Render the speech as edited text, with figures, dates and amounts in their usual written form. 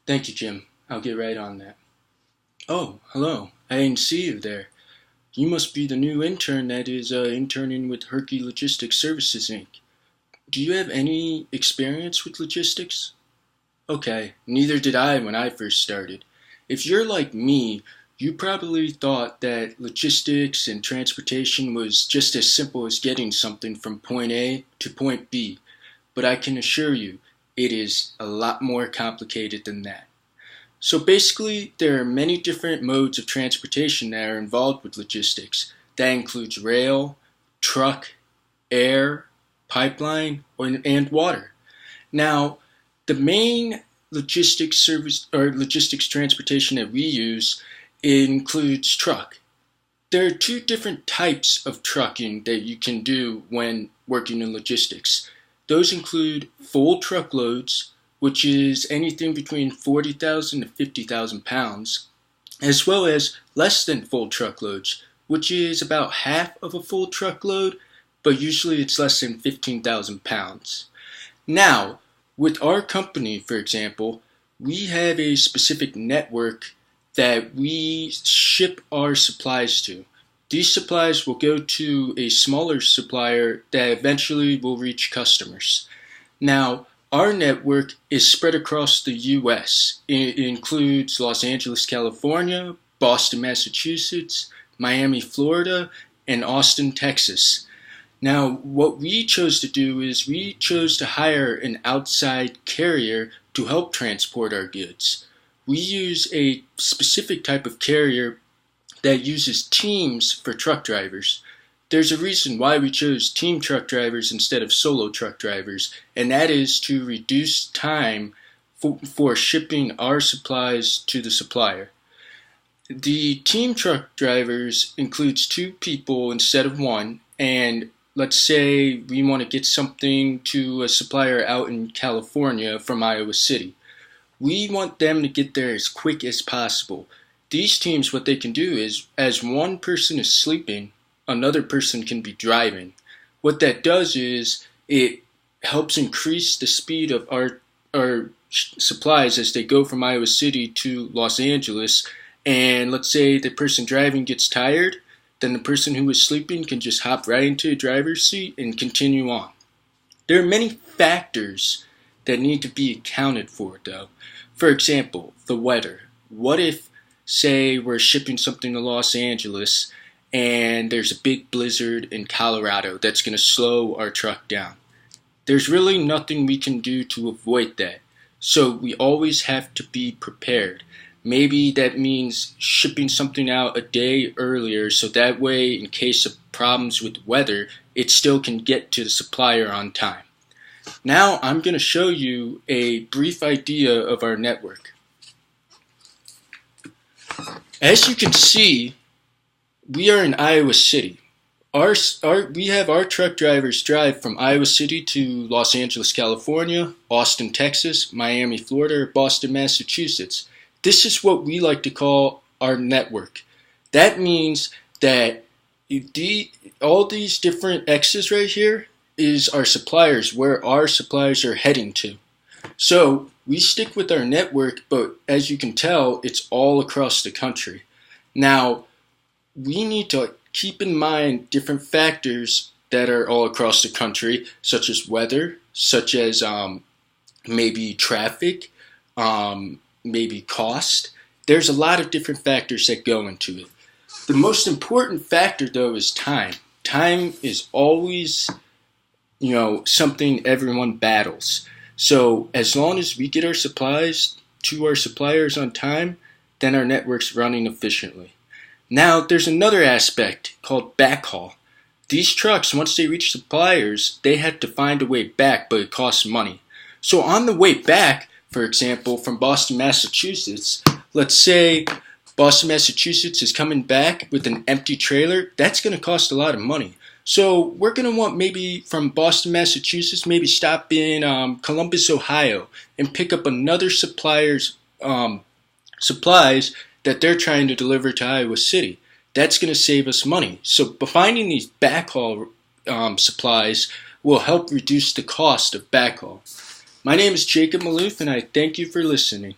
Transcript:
Thank you, Jim. I'll get right on that. Oh, hello. I didn't see you there. You must be the new intern that is interning with Herky Logistics Services, Inc. Do you have any experience with logistics? Okay, neither did I when I first started. If you're like me, you probably thought that logistics and transportation was just as simple as getting something from point A to point B, but I can assure you, it is a lot more complicated than that. So basically, there are many different modes of transportation that are involved with logistics. That includes rail, truck, air, pipeline, and water. Now, the main logistics service or logistics transportation that we use includes truck. There are two different types of trucking that you can do when working in logistics. Those include full truckloads, which is anything between 40,000 to 50,000 pounds, as well as less than full truckloads, which is about half of a full truckload, but usually it's less than 15,000 pounds. Now, with our company, for example, we have a specific network that we ship our supplies to. These supplies will go to a smaller supplier that eventually will reach customers. Now, our network is spread across the U.S. It includes Los Angeles, California, Boston, Massachusetts, Miami, Florida, and Austin, Texas. Now, what we chose to do is we chose to hire an outside carrier to help transport our goods. We use a specific type of carrier that uses teams for truck drivers. There's a reason why we chose team truck drivers instead of solo truck drivers, and that is to reduce time for shipping our supplies to the supplier. The team truck drivers includes two people instead of one, and let's say we want to get something to a supplier out in California from Iowa City. We want them to get there as quick as possible. These teams, what they can do is, as one person is sleeping, another person can be driving. What that does is it helps increase the speed of our supplies as they go from Iowa City to Los Angeles. And let's say the person driving gets tired, then the person who is sleeping can just hop right into the driver's seat and continue on. There are many factors that need to be accounted for, though. For example, the weather. What if, say, we're shipping something to Los Angeles and there's a big blizzard in Colorado that's going to slow our truck down? There's really nothing we can do to avoid that. So we always have to be prepared. Maybe that means shipping something out a day earlier so that way, in case of problems with weather, it still can get to the supplier on time. Now I'm going to show you a brief idea of our network. As you can see, we are in Iowa City. We have our truck drivers drive from Iowa City to Los Angeles, California, Austin, Texas, Miami, Florida, or Boston, Massachusetts. This is what we like to call our network. That means that all these different X's right here is our suppliers, where our suppliers are heading to. So we stick with our network, but as you can tell, it's all across the country. Now, we need to keep in mind different factors that are all across the country, such as weather, such as maybe traffic, maybe cost. There's a lot of different factors that go into it. The most important factor, though, is time. Time is always, something everyone battles. So as long as we get our supplies to our suppliers on time, then our network's running efficiently. Now, there's another aspect called backhaul. These trucks, once they reach suppliers, they have to find a way back, but it costs money. So on the way back, for example, from Boston, Massachusetts, let's say Boston, Massachusetts is coming back with an empty trailer, that's going to cost a lot of money. So we're going to want maybe from Boston, Massachusetts, maybe stop in Columbus, Ohio, and pick up another supplier's supplies that they're trying to deliver to Iowa City. That's going to save us money. So by finding these backhaul supplies will help reduce the cost of backhaul. My name is Jacob Maloof, and I thank you for listening.